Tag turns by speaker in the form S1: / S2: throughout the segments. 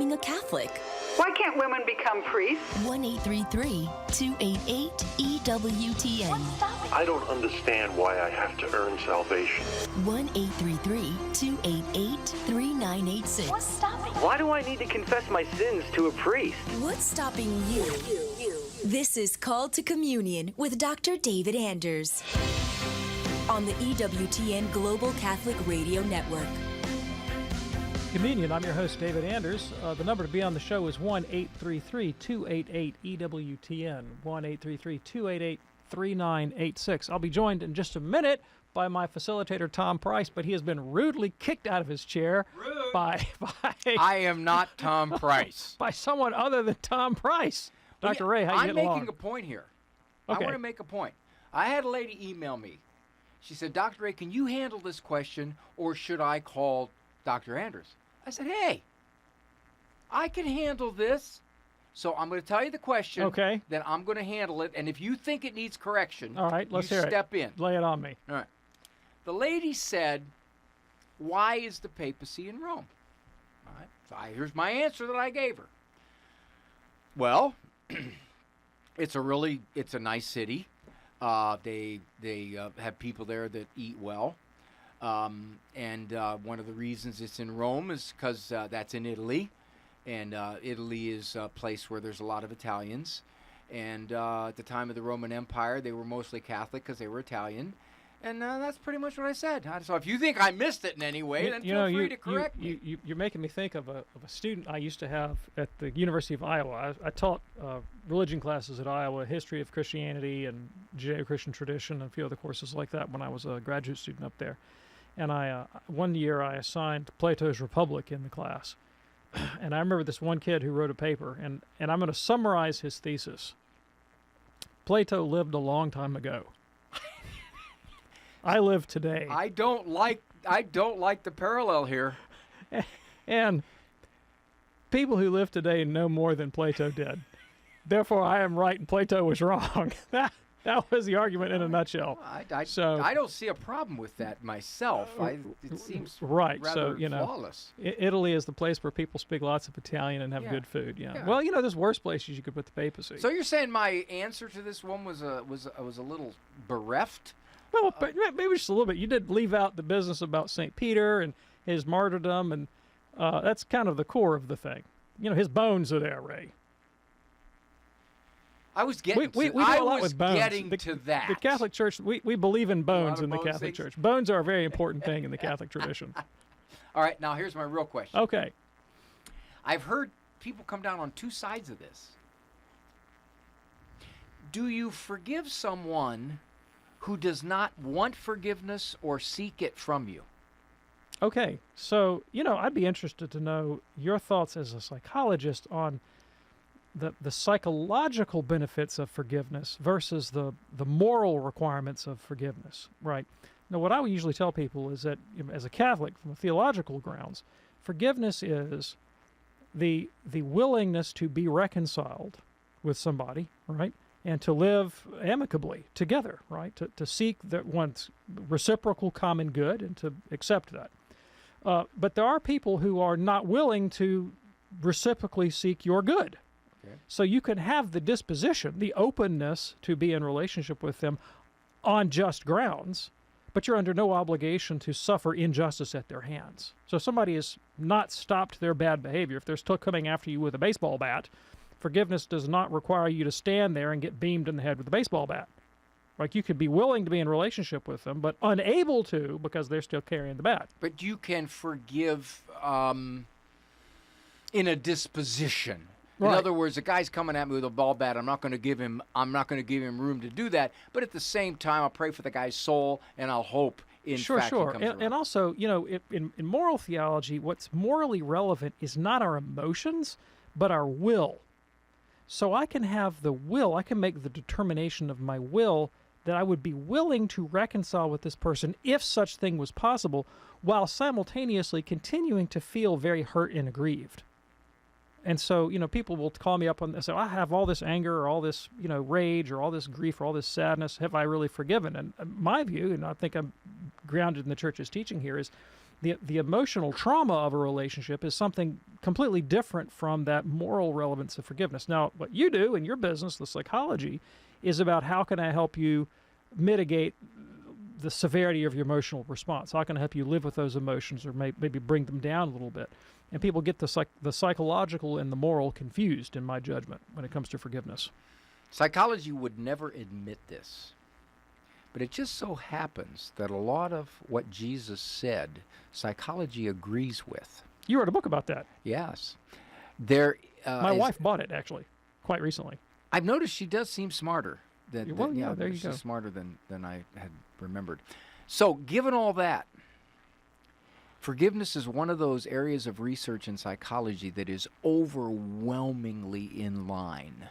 S1: becoming a Catholic.
S2: Why can't women become priests?
S1: 1-833-288-EWTN.
S3: I don't understand why I have to earn salvation.
S1: 1-833-288-3986.
S4: What's stopping?
S5: Why do I need to confess my sins to a priest?
S1: What's stopping you? This is Called to Communion with Dr. David Anders on the EWTN Global Catholic Radio Network.
S6: Communion, I'm your host, David Anders. The number to be on the show is 1-833-288-EWTN, 1-833-288-3986. I'll be joined in just a minute by my facilitator, Tom Price, but he has been rudely kicked out of his chair by
S7: I am not Tom Price.
S6: by someone other than Tom Price. Dr. Ray, how you getting along?
S7: I'm making a point here.
S6: Okay.
S7: I want to make a point. I had a lady email me. She said, Dr. Ray, can you handle this question, or should I call Dr. Anders? I said, hey, I can handle this. So I'm going to tell you the question.
S6: Okay.
S7: Then I'm going to handle it. And if you think it needs correction,
S6: All right, let's hear
S7: step in.
S6: Lay it on me.
S7: All right. The lady said, why is the papacy in Rome? All right. So here's my answer that I gave her. Well, it's a nice city. They have people there that eat well. And one of the reasons it's in Rome is because that's in Italy. And Italy is a place where there's a lot of Italians. And at the time of the Roman Empire, they were mostly Catholic because they were Italian. And that's pretty much what I said. So if you think I missed it in any way, then feel free to correct me.
S6: You're making me think of a student I used to have at the University of Iowa. I taught religion classes at Iowa, history of Christianity and Judeo-Christian tradition, and a few other courses like that when I was a graduate student up there. And one year I assigned Plato's Republic in the class. And I remember this one kid who wrote a paper, and I'm going to summarize his thesis. Plato lived a long time ago. I live today.
S7: I don't like the parallel here.
S6: And people who live today know more than Plato did. Therefore, I am right and Plato was wrong. That was the argument in a nutshell.
S7: I don't see a problem with that myself. It seems
S6: right.
S7: rather
S6: So
S7: flawless.
S6: Italy is the place where people speak lots of Italian and have good food. Yeah. Well, there's worse places you could put the papacy.
S7: So you're saying my answer to this one was a little bereft?
S6: Well, but maybe just a little bit. You did leave out the business about St. Peter and his martyrdom, and that's kind of the core of the thing. His bones are there, Ray.
S7: I was getting
S6: we do a lot with bones.
S7: To that.
S6: The Catholic Church, we believe in bones in the
S7: bones
S6: Catholic
S7: things?
S6: Church. Bones are a very important thing in the Catholic tradition.
S7: All right, now here's my real question.
S6: Okay.
S7: I've heard people come down on two sides of this. Do you forgive someone who does not want forgiveness or seek it from you?
S6: Okay, so, I'd be interested to know your thoughts as a psychologist on the psychological benefits of forgiveness versus the moral requirements of forgiveness, right? Now, what I would usually tell people is that, as a Catholic, from theological grounds, forgiveness is the willingness to be reconciled with somebody, right? And to live amicably together, right? To seek one's reciprocal common good and to accept that. But there are people who are not willing to reciprocally seek your good. Okay. So you can have the disposition, the openness to be in relationship with them on just grounds, but you're under no obligation to suffer injustice at their hands. So if somebody has not stopped their bad behavior, if they're still coming after you with a baseball bat, forgiveness does not require you to stand there and get beamed in the head with a baseball bat. Like, you could be willing to be in relationship with them, but unable to because they're still carrying the bat.
S7: But you can forgive in a disposition.
S6: Right.
S7: In other words, the guy's coming at me with a ball bat. I'm not going to give him room to do that. But at the same time, I'll pray for the guy's soul, and I'll hope in fact he comes around.
S6: And also, in moral theology, what's morally relevant is not our emotions, but our will. So I can have the will, I can make the determination of my will that I would be willing to reconcile with this person if such thing was possible, while simultaneously continuing to feel very hurt and aggrieved. And so, people will call me up and say, I have all this anger or all this, rage or all this grief or all this sadness. Have I really forgiven? And my view, and I think I'm grounded in the church's teaching here, is the emotional trauma of a relationship is something completely different from that moral relevance of forgiveness. Now, what you do in your business, the psychology, is about how can I help you mitigate the severity of your emotional response? How can I help you live with those emotions or maybe bring them down a little bit? And people get the psychological and the moral confused, in my judgment, when it comes to forgiveness.
S7: Psychology would never admit this, but it just so happens that a lot of what Jesus said, psychology agrees with.
S6: You wrote a book about that.
S7: Yes.
S6: My wife bought it, actually, quite recently.
S7: I've noticed she does seem smarter.
S6: There you go.
S7: She's smarter than I had remembered. So, given all that, forgiveness is one of those areas of research in psychology that is overwhelmingly in line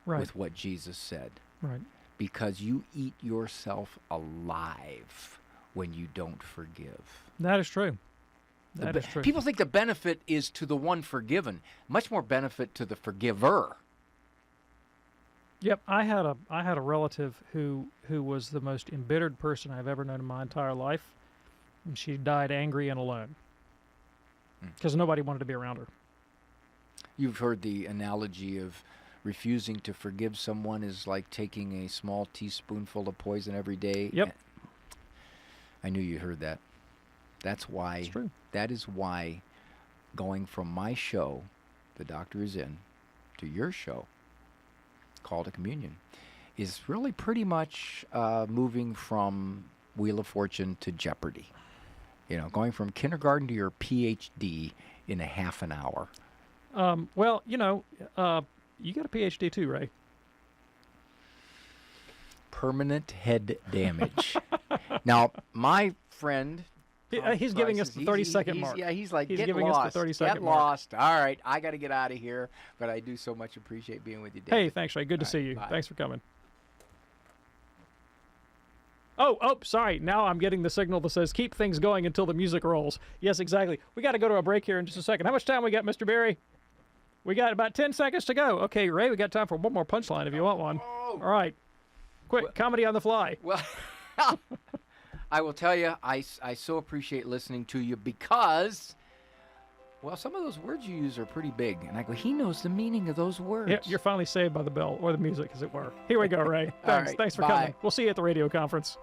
S7: with what Jesus said.
S6: Right.
S7: Because you eat yourself alive when you don't forgive.
S6: That is true. That is true.
S7: People think the benefit is to the one forgiven. Much more benefit to the forgiver.
S6: Yep, I had a relative who was the most embittered person I've ever known in my entire life, and she died angry and alone because nobody wanted to be around her.
S7: You've heard the analogy of refusing to forgive someone is like taking a small teaspoonful of poison every day.
S6: Yep.
S7: I knew you heard that. That's why.
S6: It's true.
S7: That is why going from my show, The Doctor Is In, to your show, Call to Communion, is really pretty much moving from Wheel of Fortune to Jeopardy. You know, going from kindergarten to your PhD in a half an hour.
S6: Well, you got a PhD too, Ray.
S7: Permanent head damage. Now, my friend...
S6: he's giving us the 30-second mark.
S7: Yeah, he's like,
S6: he's
S7: get
S6: giving
S7: lost.
S6: us the 30-second
S7: Get
S6: mark.
S7: lost. All right, I got to get out of here, but I do so much appreciate being with you, Dave.
S6: Hey, thanks, Ray. Good to see you.
S7: Bye.
S6: Thanks for coming. Oh, sorry. Now I'm getting the signal that says keep things going until the music rolls. Yes, exactly. We got to go to a break here in just a second. How much time we got, Mr. Berry? We got about 10 seconds to go. Okay, Ray, we got time for one more punchline if you want one.
S7: Oh.
S6: All right. Quick, comedy on the fly.
S7: Well, I will tell you, I so appreciate listening to you because, well, some of those words you use are pretty big. And I go, he knows the meaning of those words.
S6: Yeah, you're finally saved by the bell, or the music, as it were. Here we go, Ray. Thanks.
S7: Right,
S6: Thanks for
S7: bye.
S6: coming. We'll see you at the radio conference.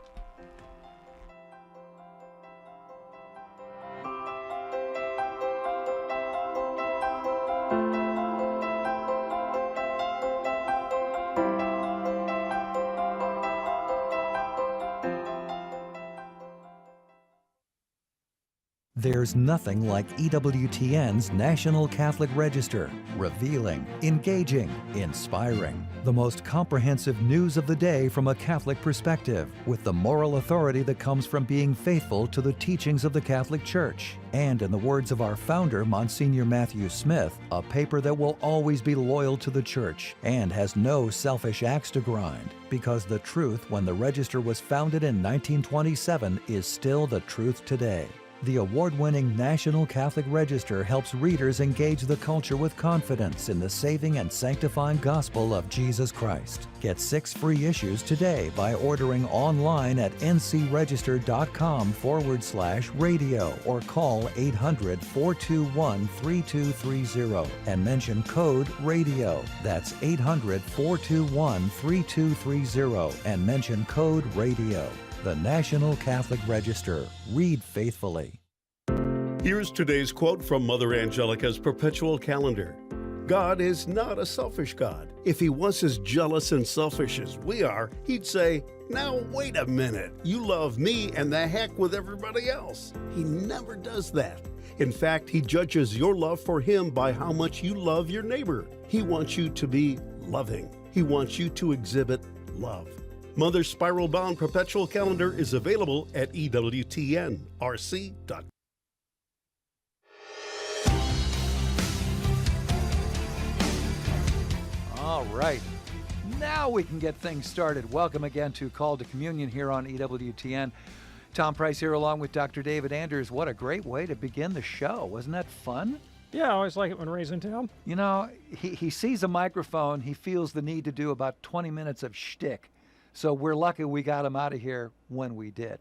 S4: There's nothing like EWTN's National Catholic Register. Revealing, engaging, inspiring. The most comprehensive news of the day from a Catholic perspective, with the moral authority that comes from being faithful to the teachings of the Catholic Church. And in the words of our founder, Monsignor Matthew Smith, a paper that will always be loyal to the Church and has no selfish axe to grind. Because the truth when the Register was founded in 1927 is still the truth today. The award-winning National Catholic Register helps readers engage the culture with confidence in the saving and sanctifying gospel of Jesus Christ. Get 6 free issues today by ordering online at ncregister.com/radio or call 800-421-3230 and mention code RADIO. That's 800-421-3230 and mention code RADIO. The National Catholic Register. Read faithfully.
S8: Here's today's quote from Mother Angelica's perpetual calendar. God is not a selfish God. If he was as jealous and selfish as we are, he'd say, now wait a minute, you love me and the heck with everybody else. He never does that. In fact, he judges your love for him by how much you love your neighbor. He wants you to be loving. He wants you to exhibit love. Mother's spiral-bound perpetual calendar is available at EWTNRC.com.
S9: All right. Now we can get things started. Welcome again to Call to Communion here on EWTN. Tom Price here along with Dr. David Anders. What a great way to begin the show. Wasn't that fun?
S6: Yeah, I always like it when Ray's in town.
S9: You know, he sees a microphone. He feels the need to do about 20 minutes of shtick. So we're lucky we got him out of here when we did.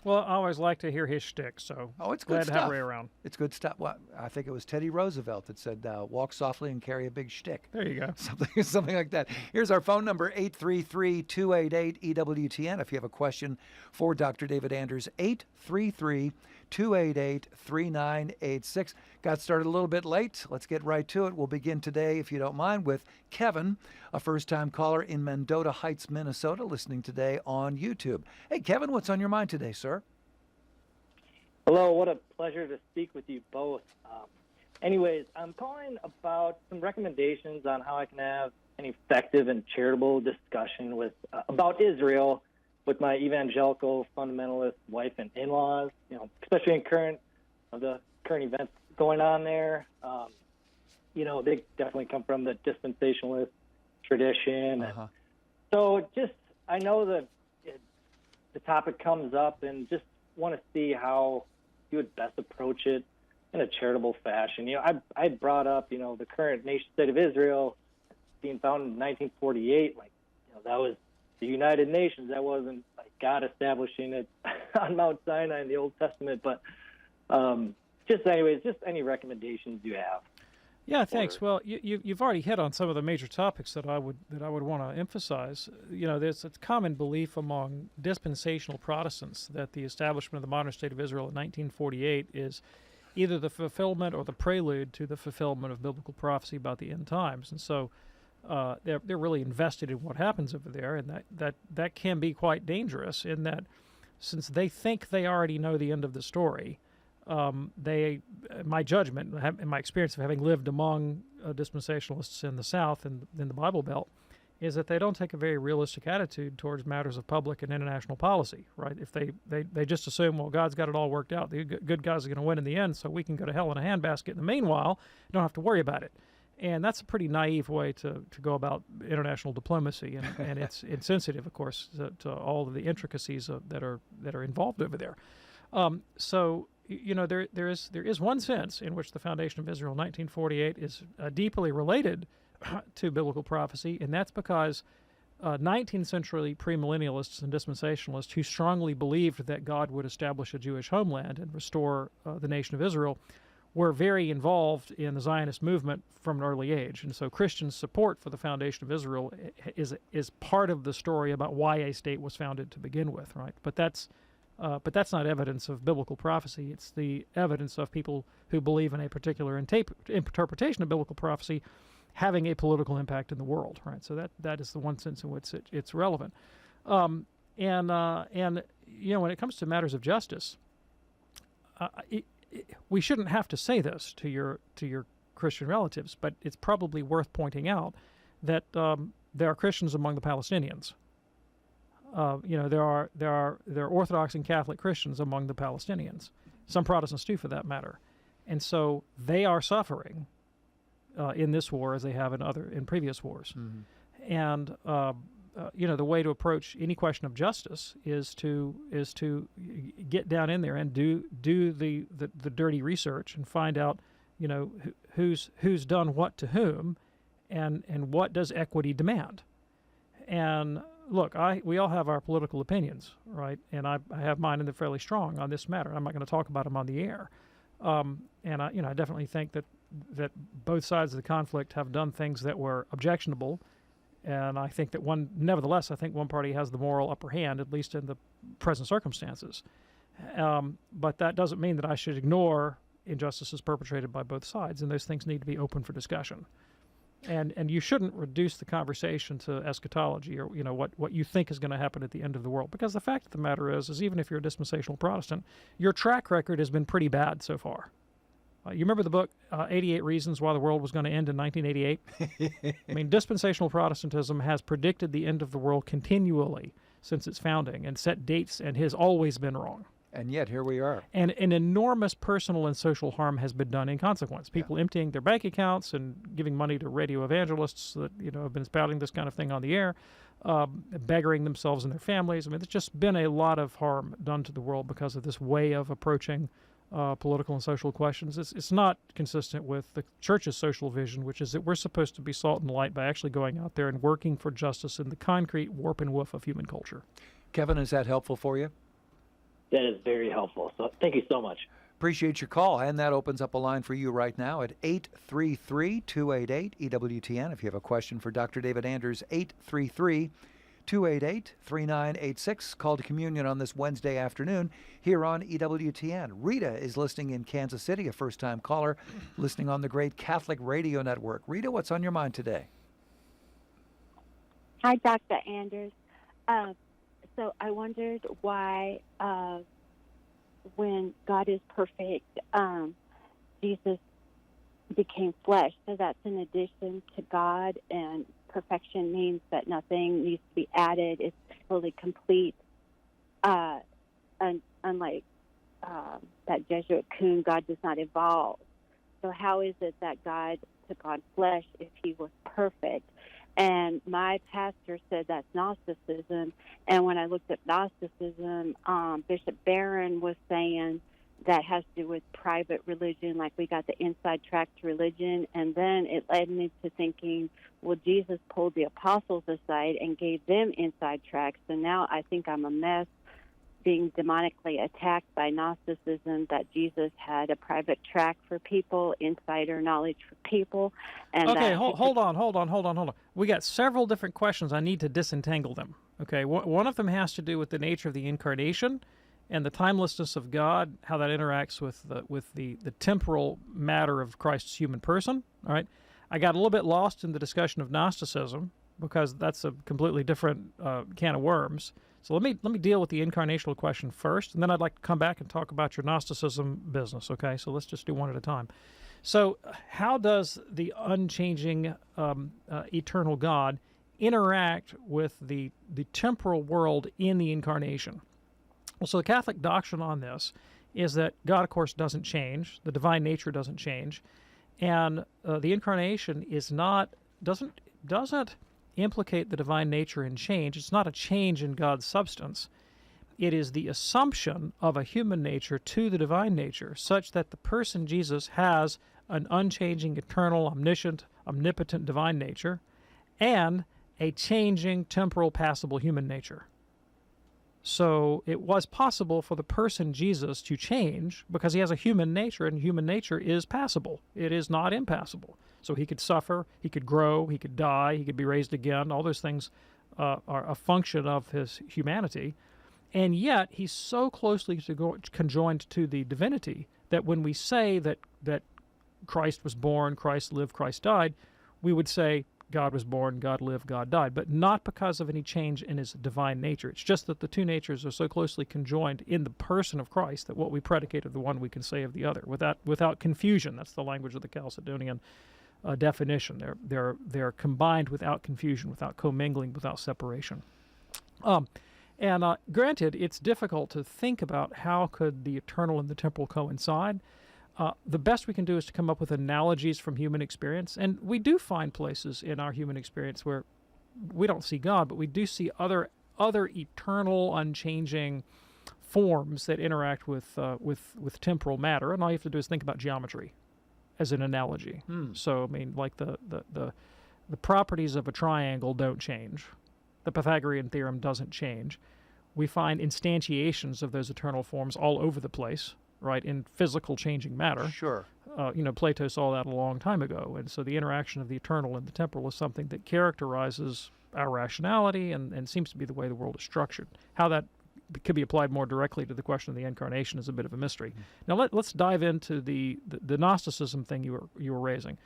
S6: Well, I always like to hear his shtick, so
S9: it's good
S6: glad
S9: stuff.
S6: to have Ray around.
S9: It's good stuff. Well, I think it was Teddy Roosevelt that said, walk softly and carry a big shtick.
S6: There you go.
S9: Something like that. Here's our phone number, 833-288-EWTN. If you have a question for Dr. David Anders, 833-288-3986. Got started a little bit late. Let's get right to it. We'll begin today, if you don't mind, with Kevin, a first-time caller in Mendota Heights, Minnesota, listening today on YouTube. Hey, Kevin, what's on your mind today, sir?
S10: Hello, what a pleasure to speak with you both. Anyways, I'm calling about some recommendations on how I can have an effective and charitable discussion with about Israel with my evangelical fundamentalist wife and in-laws. Especially in the current events going on there. They definitely come from the dispensationalist tradition.
S9: Uh-huh.
S10: So I know that the topic comes up, and just want to see how you would best approach it in a charitable fashion. I brought up, the current nation-state of Israel being founded in 1948. That was the United Nations. That wasn't God establishing it on Mount Sinai in the Old Testament. But just any recommendations you have.
S6: Yeah, thanks. Well, you've already hit on some of the major topics that I would want to emphasize. There's a common belief among dispensational Protestants that the establishment of the modern state of Israel in 1948 is either the fulfillment or the prelude to the fulfillment of biblical prophecy about the end times, and so they're really invested in what happens over there, and that can be quite dangerous in that since they think they already know the end of the story. My judgment, in my experience of having lived among dispensationalists in the South and in the Bible Belt, is that they don't take a very realistic attitude towards matters of public and international policy, right? If they just assume, well, God's got it all worked out. The good guys are going to win in the end, so we can go to hell in a handbasket. In the meanwhile, you don't have to worry about it. And that's a pretty naive way to go about international diplomacy, and it's insensitive, of course, to all of the intricacies that are involved over there. So there is one sense in which the foundation of Israel in 1948 is deeply related to biblical prophecy, and that's because 19th century premillennialists and dispensationalists who strongly believed that God would establish a Jewish homeland and restore the nation of Israel were very involved in the Zionist movement from an early age. And so Christian support for the foundation of Israel is part of the story about why a state was founded to begin with, right? But that's not evidence of biblical prophecy. It's the evidence of people who believe in a particular interpretation of biblical prophecy having a political impact in the world, right? So that is the one sense in which it's relevant. And when it comes to matters of justice, we shouldn't have to say this to your Christian relatives, but it's probably worth pointing out that there are Christians among the Palestinians. There are Orthodox and Catholic Christians among the Palestinians. Some Protestants too, for that matter, and so they are suffering in this war as they have in previous wars. Mm-hmm. And the way to approach any question of justice is to get down in there and do the dirty research and find out who's done what to whom, and what does equity demand. And look, we all have our political opinions, right? And I have mine, and they're fairly strong on this matter. I'm not going to talk about them on the air. And I definitely think that both sides of the conflict have done things that were objectionable. And I think that nevertheless, I think one party has the moral upper hand, at least in the present circumstances. But that doesn't mean that I should ignore injustices perpetrated by both sides, and those things need to be open for discussion. And you shouldn't reduce the conversation to eschatology or what you think is going to happen at the end of the world, because the fact of the matter is even if you're a dispensational Protestant, your track record has been pretty bad so far. You remember the book 88 Reasons Why the World Was Going to End in 1988? I mean, dispensational Protestantism has predicted the end of the world continually since its founding and set dates, and has always been wrong.
S9: And yet here we are.
S6: And an enormous personal and social harm has been done in consequence. People emptying their bank accounts and giving money to radio evangelists that have been spouting this kind of thing on the air, beggaring themselves and their families. I mean, there's just been a lot of harm done to the world because of this way of approaching political and social questions. It's not consistent with the church's social vision, which is that we're supposed to be salt and light by actually going out there and working for justice in the concrete warp and woof of human culture.
S9: Kevin, is that helpful for you?
S10: That is very helpful. So thank you so much.
S9: Appreciate your call, and that opens up a line for you right now at 833-288-EWTN. If you have a question for Dr. David Anders, 833-288-3986. Call to communion on this Wednesday afternoon here on EWTN. Rita is listening in Kansas City, a first-time caller, listening on the great Catholic Radio Network. Rita, what's on your mind today?
S11: Hi, Dr. Anders. So I wondered why, when God is perfect, Jesus became flesh. So that's in addition to God, and perfection means that nothing needs to be added. It's fully complete. Unlike that Jesuit coon, God does not evolve. So how is it that God took on flesh if he was perfect? And my pastor said that's Gnosticism. And when I looked at Gnosticism, Bishop Barron was saying that has to do with private religion, like we got the inside track to religion. And then it led me to thinking, well, Jesus pulled the apostles aside and gave them inside tracks. And now I think I'm a mess, being demonically attacked by Gnosticism, that Jesus had a private track for people, insider knowledge for people. And
S6: okay, hold on. We got several different questions. I need to disentangle them. Okay, one of them has to do with the nature of the incarnation and the timelessness of God, how that interacts with the temporal matter of Christ's human person. All right, I got a little bit lost in the discussion of Gnosticism because that's a completely different can of worms. So let me deal with the incarnational question first, and then I'd like to come back and talk about your Gnosticism business, okay? So let's just do one at a time. So how does the unchanging eternal God interact with the temporal world in the incarnation? Well, so the Catholic doctrine on this is that God, of course, doesn't change. The divine nature doesn't change. And the incarnation doesn't implicate the divine nature in change. It's not a change in God's substance. It is the assumption of a human nature to the divine nature, such that the person Jesus has an unchanging, eternal, omniscient, omnipotent divine nature, and a changing, temporal, passible human nature. So it was possible for the person Jesus to change because he has a human nature, and human nature is passible. It is not impassible. So he could suffer, he could grow, he could die, he could be raised again. All those things are a function of his humanity. And yet he's so closely conjoined to the divinity that when we say that Christ was born, Christ lived, Christ died, we would say God was born, God lived, God died, but not because of any change in his divine nature. It's just that the two natures are so closely conjoined in the person of Christ that what we predicate of the one we can say of the other without confusion. That's the language of the Chalcedonian definition. They're combined without confusion, without commingling, without separation. Granted, it's difficult to think about how could the eternal and the temporal coincide. The best we can do is to come up with analogies from human experience, and we do find places in our human experience where we don't see God, but we do see other eternal, unchanging forms that interact with temporal matter. And all you have to do is think about geometry as an analogy. So, I mean, like the properties of a triangle don't change. The Pythagorean theorem doesn't change. We find instantiations of those eternal forms all over the place, right, in physical changing matter.
S9: Sure.
S6: Plato saw that a long time ago. And so the interaction of the eternal and the temporal is something that characterizes our rationality and seems to be the way the world is structured. How that could be applied more directly to the question of the incarnation is a bit of a mystery. Now let's dive into the Gnosticism thing you were raising.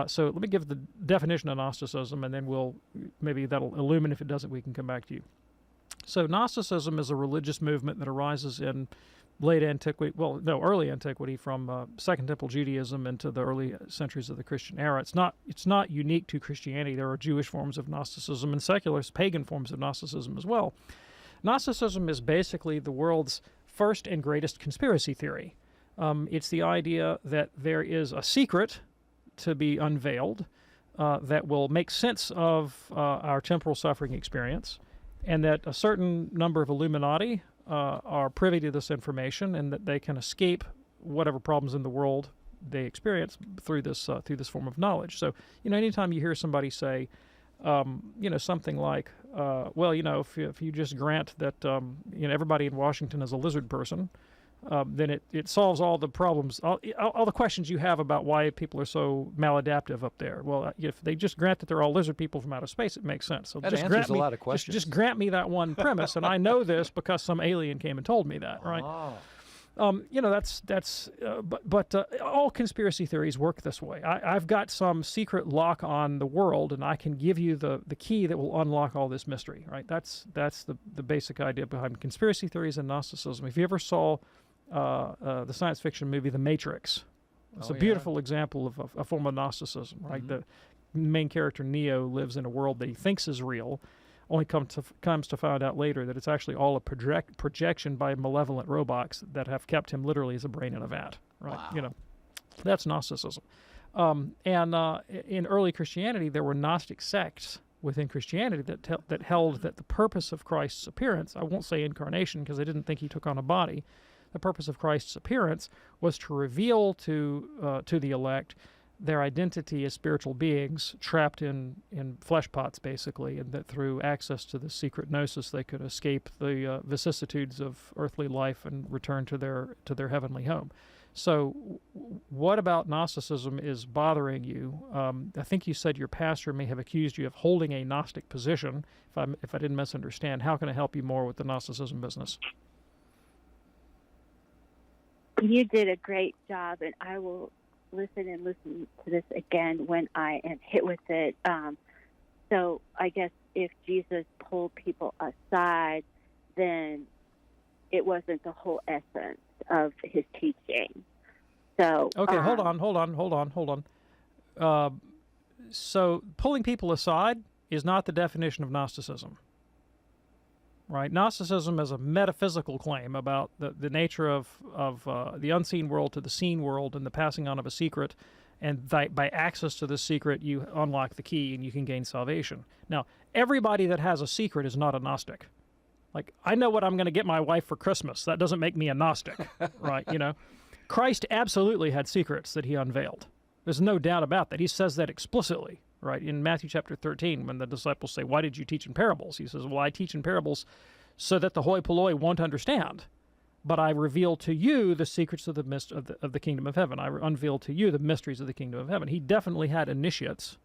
S6: So let me give the definition of Gnosticism, and then maybe that'll illumine. If it doesn't, we can come back to you. So Gnosticism is a religious movement that arises in early antiquity, from Second Temple Judaism into the early centuries of the Christian era. It's not unique to Christianity. There are Jewish forms of Gnosticism and secular pagan forms of Gnosticism as well. Gnosticism is basically the world's first and greatest conspiracy theory. It's the idea that there is a secret to be unveiled that will make sense of our temporal suffering experience, and that a certain number of Illuminati are privy to this information, and that they can escape whatever problems in the world they experience through this form of knowledge. So, anytime you hear somebody say, something like, well, if you just grant that everybody in Washington is a lizard person, then it solves all the problems, all the questions you have about why people are so maladaptive up there. Well, if they just grant that they're all lizard people from outer space, it makes sense. So
S9: that
S6: just
S9: answers
S6: grant me,
S9: a lot of questions.
S6: Just grant me that one premise, and I know this because some alien came and told me that, right? But all conspiracy theories work this way. I've got some secret lock on the world, and I can give you the key that will unlock all this mystery, right? That's the basic idea behind conspiracy theories and Gnosticism. If you ever saw the science fiction movie The Matrix, it's a beautiful example of a form of Gnosticism, right? Mm-hmm. The main character Neo lives in a world that he thinks is real, only comes to find out later that it's actually all a projection by malevolent robots that have kept him literally as a brain in a vat, right?
S9: Wow.
S6: That's Gnosticism. And in early Christianity, there were Gnostic sects within Christianity that held that the purpose of Christ's appearance, I won't say incarnation because they didn't think he took on a body, the purpose of Christ's appearance was to reveal to the elect their identity as spiritual beings trapped in flesh pots, basically, and that through access to the secret gnosis they could escape the vicissitudes of earthly life and return to their heavenly home. So what about Gnosticism is bothering you? I think you said your pastor may have accused you of holding a Gnostic position. If I didn't misunderstand, how can I help you more with the Gnosticism business?
S11: You did a great job, and I will listen to this again when I am hit with it. So I guess if Jesus pulled people aside, then it wasn't the whole essence of his teaching. So
S6: okay, hold on. So pulling people aside is not the definition of Gnosticism. Right, Gnosticism is a metaphysical claim about the nature of the unseen world to the seen world and the passing on of a secret, and by access to this secret, you unlock the key and you can gain salvation. Now, everybody that has a secret is not a Gnostic. Like, I know what I'm going to get my wife for Christmas. That doesn't make me a Gnostic, right? Christ absolutely had secrets that he unveiled. There's no doubt about that. He says that explicitly. Right, in Matthew chapter 13, when the disciples say, "Why did you teach in parables?" He says, "Well, I teach in parables so that the hoi polloi won't understand, but I reveal to you the secrets of the kingdom of heaven. I unveil to you the mysteries of the kingdom of heaven." He definitely had initiates.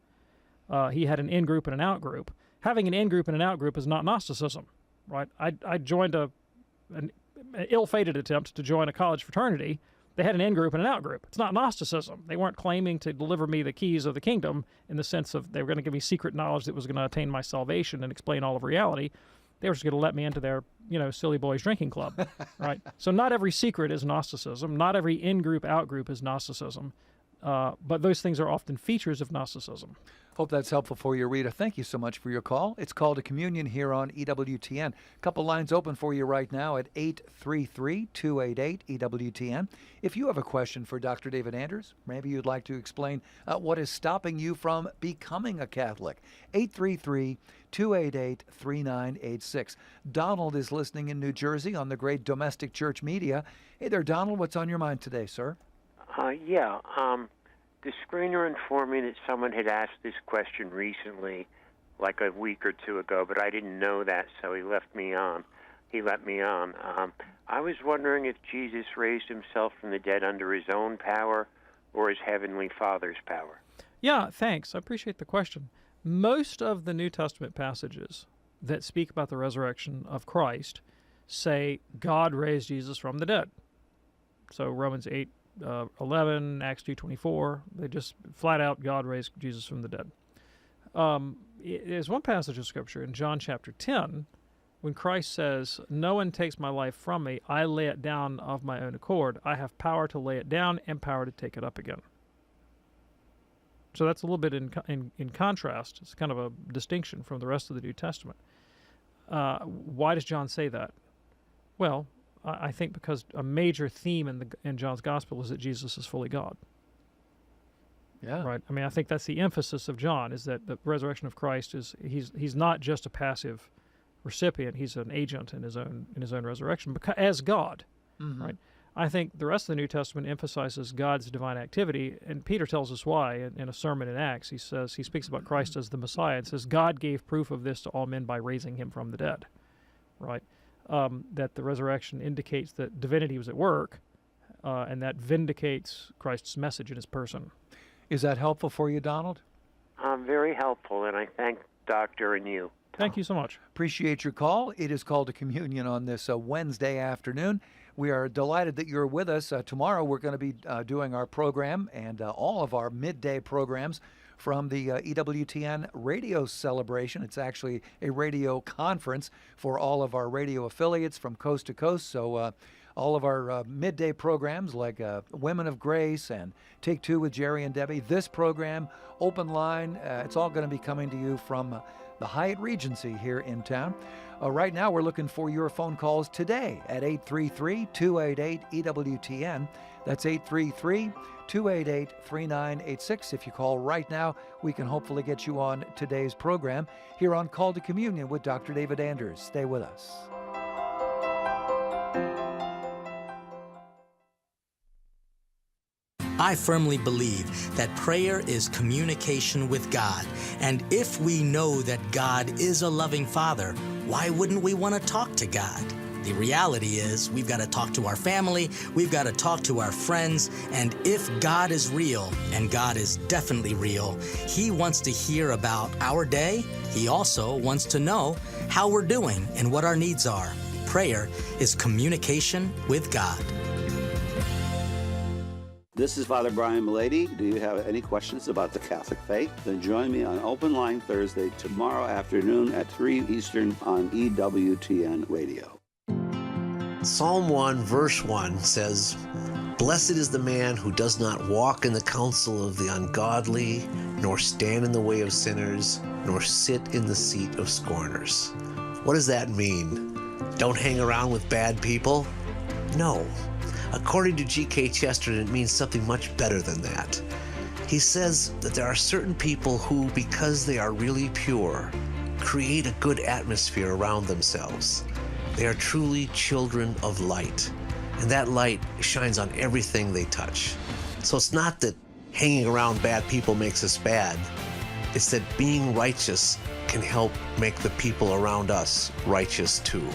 S6: He had an in-group and an out-group. Having an in-group and an out-group is not Gnosticism, right? I joined an ill-fated attempt to join a college fraternity. They had an in-group and an out-group. It's not Gnosticism. They weren't claiming to deliver me the keys of the kingdom in the sense of they were going to give me secret knowledge that was going to attain my salvation and explain all of reality. They were just going to let me into their, silly boys drinking club, right? So not every secret is Gnosticism. Not every in-group, out-group is Gnosticism. But those things are often features of Gnosticism.
S9: Hope that's helpful for you, Rita. Thank you so much for your call. It's Call to Communion here on EWTN. A couple lines open for you right now at 833-288-EWTN. If you have a question for Dr. David Anders, maybe you'd like to explain what is stopping you from becoming a Catholic, 833-288-3986. Donald is listening in New Jersey on the great Domestic Church Media. Hey there, Donald. What's on your mind today, sir?
S12: The screener informed me that someone had asked this question recently, like a week or two ago, but I didn't know that, so he let me on. I was wondering if Jesus raised himself from the dead under his own power or his heavenly Father's power.
S6: Yeah, thanks. I appreciate the question. Most of the New Testament passages that speak about the resurrection of Christ say God raised Jesus from the dead. So Romans 8:11, Acts 2:24, they just flat out, God raised Jesus from the dead. There's one passage of Scripture in John chapter 10 when Christ says, "No one takes my life from me. I lay it down of my own accord. I have power to lay it down and power to take it up again." So that's a little bit in contrast. It's kind of a distinction from the rest of the New Testament. Why does John say that? Well, I think because a major theme in John's Gospel is that Jesus is fully God.
S9: Yeah.
S6: Right. I mean, I think that's the emphasis of John, is that the resurrection of Christ is he's not just a passive recipient; he's an agent in his own resurrection, because as God. Mm-hmm. Right. I think the rest of the New Testament emphasizes God's divine activity, and Peter tells us why in a sermon in Acts. He speaks about Christ as the Messiah and says, God gave proof of this to all men by raising him from the dead, right? That the resurrection indicates that divinity was at work, and that vindicates Christ's message in his person.
S9: Is that helpful for you, Donald?
S12: Very helpful, and I thank Doctor and you.
S6: Thank you so much.
S9: Appreciate your call. It is Called to Communion on this Wednesday afternoon. We are delighted that you're with us. Tomorrow we're going to be doing our program and all of our midday programs from the EWTN radio celebration. It's actually a radio conference for all of our radio affiliates from coast to coast. So all of our midday programs like Women of Grace and Take Two with Jerry and Debbie, this program, Open Line, it's all going to be coming to you from the Hyatt Regency here in town. Right now, we're looking for your phone calls today at 833-288-EWTN. That's 833-288-3986. If you call right now, we can hopefully get you on today's program here on Call to Communion with Dr. David Anders. Stay with us.
S13: I firmly believe that prayer is communication with God. And if we know that God is a loving Father, why wouldn't we want to talk to God? The reality is we've got to talk to our family, we've got to talk to our friends, and if God is real, and God is definitely real, He wants to hear about our day. He also wants to know how we're doing and what our needs are. Prayer is communication with God.
S14: This is Father Brian Milady. Do you have any questions about the Catholic faith? Then join me on Open Line Thursday tomorrow afternoon at 3 Eastern on EWTN Radio.
S15: Psalm 1, verse 1 says, "Blessed is the man who does not walk in the counsel of the ungodly, nor stand in the way of sinners, nor sit in the seat of scorners." What does that mean? Don't hang around with bad people? No. According to G.K. Chesterton, it means something much better than that. He says that there are certain people who, because they are really pure, create a good atmosphere around themselves. They are truly children of light, and that light shines on everything they touch. So it's not that hanging around bad people makes us bad. It's that being righteous can help make the people around us righteous too.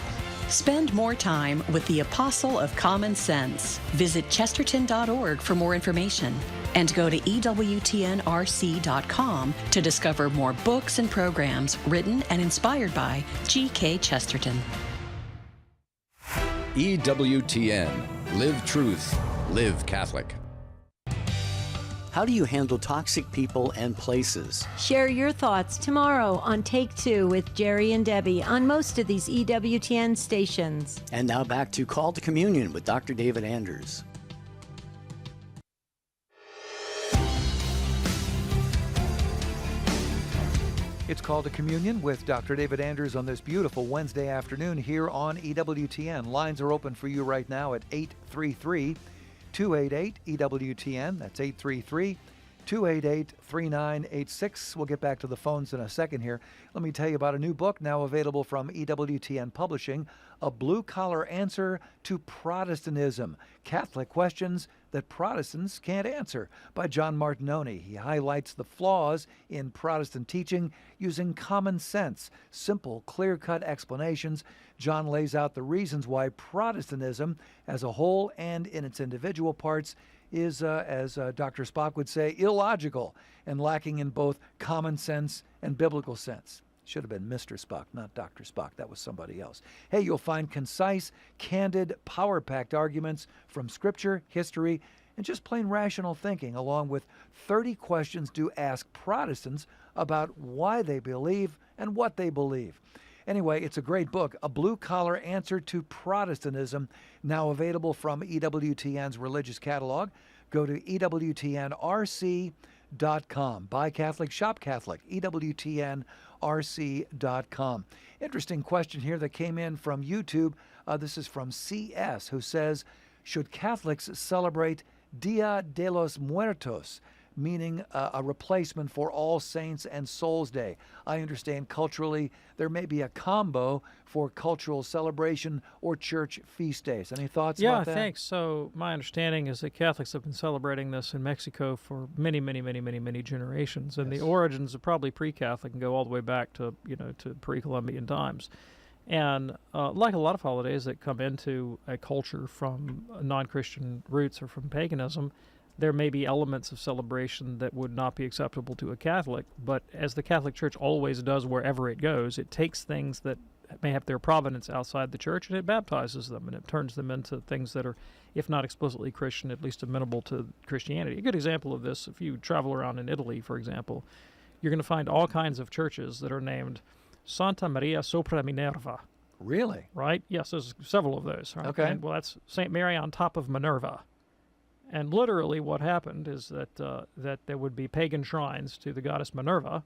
S16: Spend more time with the Apostle of Common Sense. Visit chesterton.org for more information and go to EWTNRC.com to discover more books and programs written and inspired by G.K. Chesterton.
S17: EWTN. Live truth. Live Catholic.
S18: How do you handle toxic people and places?
S19: Share your thoughts tomorrow on Take Two with Jerry and Debbie on most of these EWTN stations.
S18: And now back to Call to Communion with Dr. David Anders.
S9: It's Called to Communion with Dr. David Anders on this beautiful Wednesday afternoon here on EWTN. Lines are open for you right now at 833-288-EWTN. That's 833-288-3986. We'll get back to the phones in a second here. Let me tell you about a new book now available from EWTN Publishing, A Blue-Collar Answer to Protestantism, Catholic Questions That Protestants Can't Answer, by John Martinoni. He highlights the flaws in Protestant teaching using common sense, simple, clear-cut explanations. John lays out the reasons why Protestantism as a whole and in its individual parts is, as Dr. Spock would say, illogical and lacking in both common sense and biblical sense. Should have been Mr. Spock, not Dr. Spock. That was somebody else. Hey, you'll find concise, candid, power-packed arguments from Scripture, history, and just plain rational thinking, along with 30 questions to ask Protestants about why they believe and what they believe. Anyway, it's a great book, A Blue-Collar Answer to Protestantism, now available from EWTN's religious catalog. Go to EWTNRC.com. Buy Catholic, shop Catholic, EWTNRC.com. Interesting question here that came in from YouTube. This is from CS, who says, should Catholics celebrate Día De Los Muertos meaning a replacement for All Saints and Souls Day. I understand culturally there may be a combo for cultural celebration or church feast days. Any thoughts about that?
S6: Yeah, thanks. So my understanding is that Catholics have been celebrating this in Mexico for many generations, and the origins are probably pre-Catholic and go all the way back to to pre-Columbian times. And like a lot of holidays that come into a culture from non-Christian roots or from paganism, there may be elements of celebration that would not be acceptable to a Catholic, but as the Catholic Church always does wherever it goes, it takes things that may have their provenance outside the Church and it baptizes them, and it turns them into things that are, if not explicitly Christian, at least amenable to Christianity. A good example of this, if you travel around in Italy, for example, you're going to find all kinds of churches that are named Santa Maria sopra Minerva.
S9: Really?
S6: Right? Yes, there's several of those. Right?
S9: Okay.
S6: And, well, that's St. Mary on top of Minerva. And literally what happened is that that there would be pagan shrines to the goddess Minerva,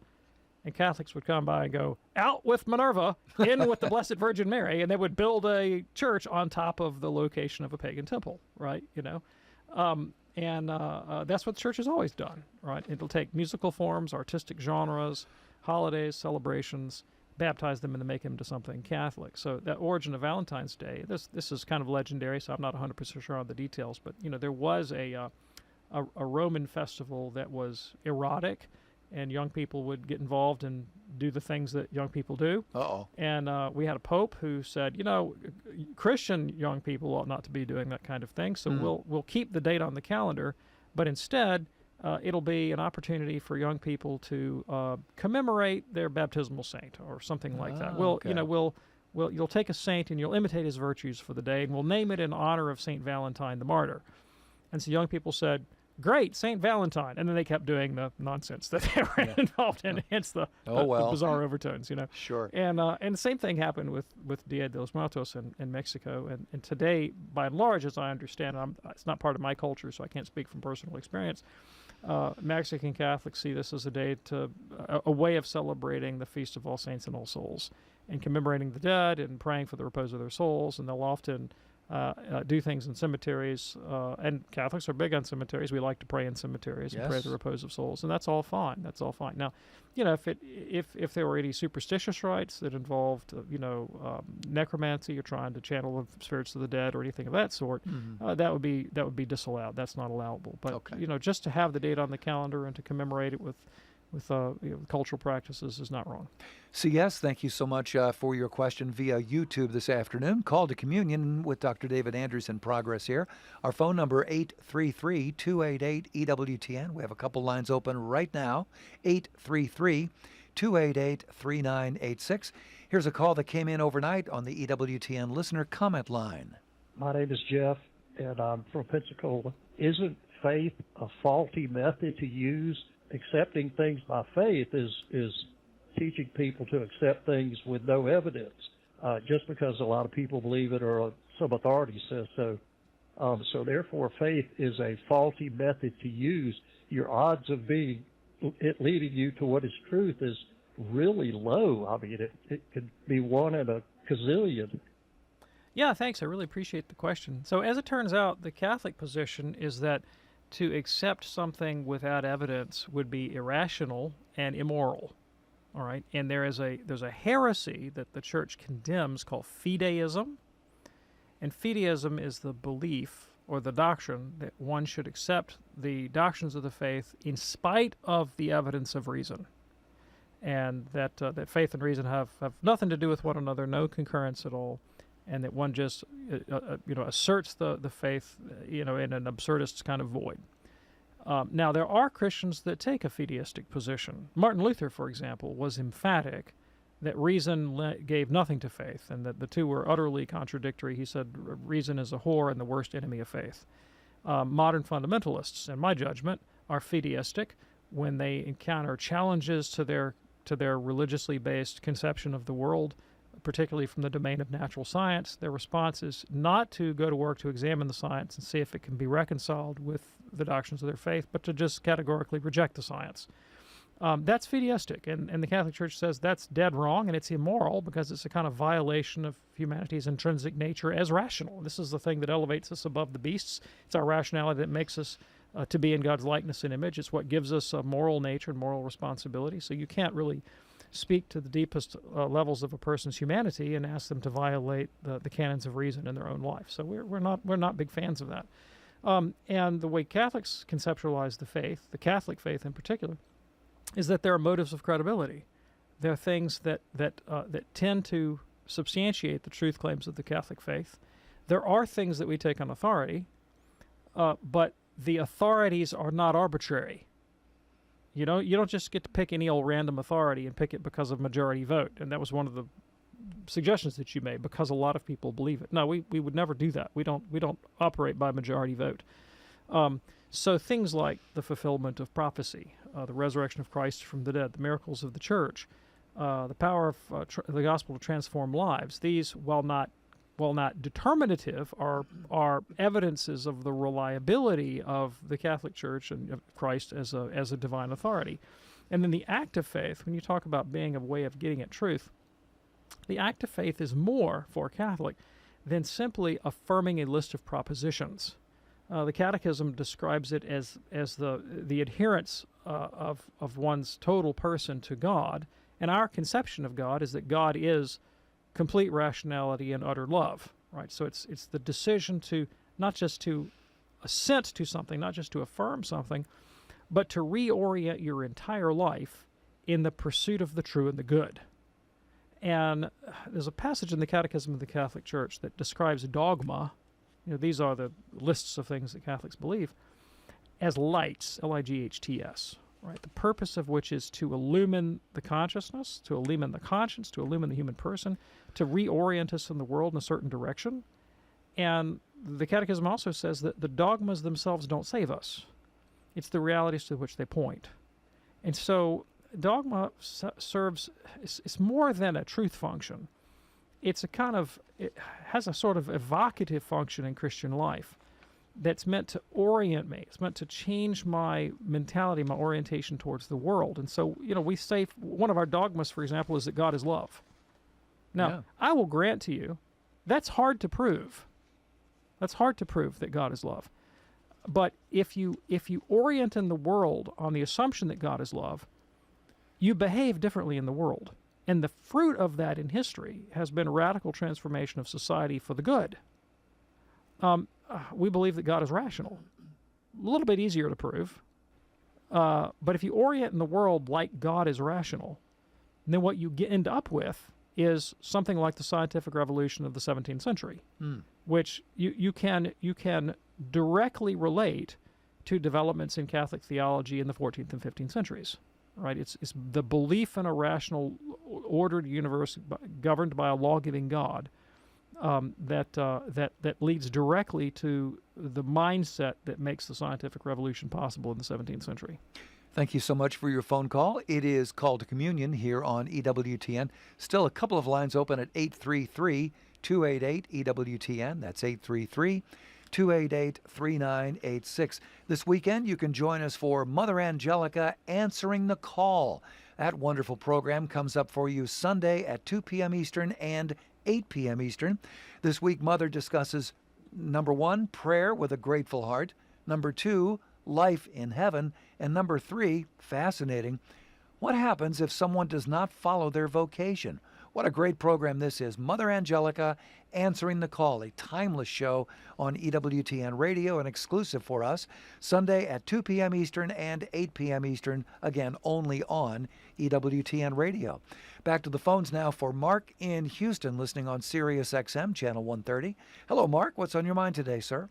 S6: and Catholics would come by and go, out with Minerva, in with the Blessed Virgin Mary, and they would build a church on top of the location of a pagan temple, right? That's what the church has always done, right? It'll take musical forms, artistic genres, holidays, celebrations, baptize them, and then make them into something Catholic. So that origin of Valentine's Day, this is kind of legendary, so I'm not 100% sure on the details, but there was a Roman festival that was erotic, and young people would get involved and do the things that young people do.
S9: Uh-oh.
S6: And we had a pope who said, Christian young people ought not to be doing that kind of thing, so we'll keep the date on the calendar, but instead it'll be an opportunity for young people to commemorate their baptismal saint or something like that. You'll take a saint and you'll imitate his virtues for the day, and we'll name it in honor of St. Valentine the Martyr. And so young people said, great, St. Valentine. And then they kept doing the nonsense that they were involved in, hence the bizarre overtones,
S9: Sure.
S6: And the same thing happened with Dia de los Muertos in Mexico. And today, by and large, as I understand, it's not part of my culture, so I can't speak from personal experience, Mexican Catholics see this as a way of celebrating the Feast of All Saints and All Souls and commemorating the dead and praying for the repose of their souls. And they'll often do things in cemeteries, and Catholics are big on cemeteries. We like to pray in cemeteries and pray the repose of souls, and that's all fine. That's all fine. Now, if there were any superstitious rites that involved, necromancy or trying to channel the spirits of the dead or anything of that sort, that would be disallowed. That's not allowable. But just to have the date on the calendar and to commemorate it with cultural practices is not wrong.
S9: C.S., thank you so much for your question via YouTube this afternoon. Call to Communion with Dr. David Anders in progress here. Our phone number, 833-288-EWTN. We have a couple lines open right now, 833-288-3986. Here's a call that came in overnight on the EWTN listener comment line.
S20: My name is Jeff, and I'm from Pensacola. Isn't faith a faulty method to use? Accepting things by faith is teaching people to accept things with no evidence, just because a lot of people believe it or some authority says so. So therefore, faith is a faulty method to use. Your odds of it leading you to what is truth is really low. I mean, it could be one in a gazillion.
S6: Yeah, thanks. I really appreciate the question. So as it turns out, the Catholic position is that to accept something without evidence would be irrational and immoral. All right, and there's a heresy that the Church condemns called fideism, and fideism is the belief or the doctrine that one should accept the doctrines of the faith in spite of the evidence of reason, and that faith and reason have nothing to do with one another, no concurrence at all, and that one just asserts the faith in an absurdist kind of void. Now, there are Christians that take a fideistic position. Martin Luther, for example, was emphatic that reason gave nothing to faith, and that the two were utterly contradictory. He said reason is a whore and the worst enemy of faith. Modern fundamentalists, in my judgment, are fideistic when they encounter challenges to their religiously based conception of the world, particularly from the domain of natural science. Their response is not to go to work to examine the science and see if it can be reconciled with the doctrines of their faith, but to just categorically reject the science. That's fideistic, and the Catholic Church says that's dead wrong, and it's immoral because it's a kind of violation of humanity's intrinsic nature as rational. This is the thing that elevates us above the beasts. It's our rationality that makes us to be in God's likeness and image. It's what gives us a moral nature and moral responsibility. So you can't really speak to the deepest levels of a person's humanity and ask them to violate the canons of reason in their own life. So we're not big fans of that. And the way Catholics conceptualize the faith, the Catholic faith in particular, is that there are motives of credibility. There are things that tend to substantiate the truth claims of the Catholic faith. There are things that we take on authority, but the authorities are not arbitrary. You don't just get to pick any old random authority and pick it because of majority vote. And that was one of the suggestions that you made, because a lot of people believe it. No, we would never do that. We don't operate by majority vote. So things like the fulfillment of prophecy, the resurrection of Christ from the dead, the miracles of the church, the power of the gospel to transform lives. These, while not determinative, are evidences of the reliability of the Catholic Church and of Christ as a divine authority. And then the act of faith, when you talk about being a way of getting at truth, the act of faith is more for a Catholic than simply affirming a list of propositions. The Catechism describes it as the adherence of one's total person to God, and our conception of God is that God is complete rationality and utter love, right? So it's the decision to not just to assent to something, not just to affirm something, but to reorient your entire life in the pursuit of the true and the good. And there's a passage in the Catechism of the Catholic Church that describes dogma. These are the lists of things that Catholics believe, as lights, Lights, right? The purpose of which is to illumine the consciousness, to illumine the conscience, to illumine the human person, to reorient us in the world in a certain direction. And the Catechism also says that the dogmas themselves don't save us. It's the realities to which they point. And so dogma serves, it's more than a truth function. It has a sort of evocative function in Christian life that's meant to orient me. It's meant to change my mentality, my orientation towards the world. And so, we say one of our dogmas, for example, is that God is love. Now, I will grant to you, that's hard to prove. That's hard to prove that God is love. But if you orient in the world on the assumption that God is love, you behave differently in the world. And the fruit of that in history has been a radical transformation of society for the good. We believe that God is rational. A little bit easier to prove. But if you orient in the world like God is rational, then what you end up with is something like the scientific revolution of the 17th century, which you can directly relate to developments in Catholic theology in the 14th and 15th centuries. Right? It's the belief in a rational, ordered universe governed by a law-giving God that leads directly to the mindset that makes the scientific revolution possible in the 17th century.
S9: Thank you so much for your phone call. It is Call to Communion here on EWTN. Still a couple of lines open at 833-288-EWTN. That's 833-288-3986. This weekend, you can join us for Mother Angelica Answering the Call. That wonderful program comes up for you Sunday at 2 p.m. Eastern and 8 p.m. Eastern. This week, Mother discusses, number 1, prayer with a grateful heart. Number 2, life in heaven. And number 3, fascinating, what happens if someone does not follow their vocation? What a great program this is. Mother Angelica Answering the Call, a timeless show on EWTN Radio, an exclusive for us, Sunday at 2 p.m. Eastern and 8 p.m. Eastern, again, only on EWTN Radio. Back to the phones now for Mark in Houston, listening on Sirius XM, Channel 130. Hello, Mark. What's on your mind today, sir?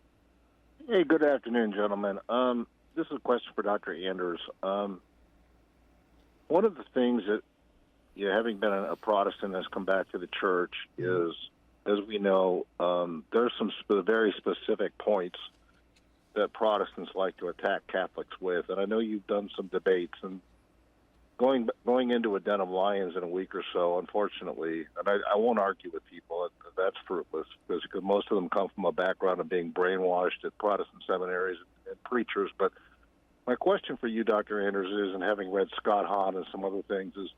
S21: Hey, good afternoon, gentlemen. This is a question for Dr. Anders. One of the things that, having been a Protestant has come back to the church is, as we know, there's some very specific points that Protestants like to attack Catholics with. And I know you've done some debates, and going into a den of lions in a week or so, unfortunately, and I won't argue with people, that's fruitless, because most of them come from a background of being brainwashed at Protestant seminaries and preachers. But my question for you, Dr. Anders, is, and having read Scott Hahn and some other things, is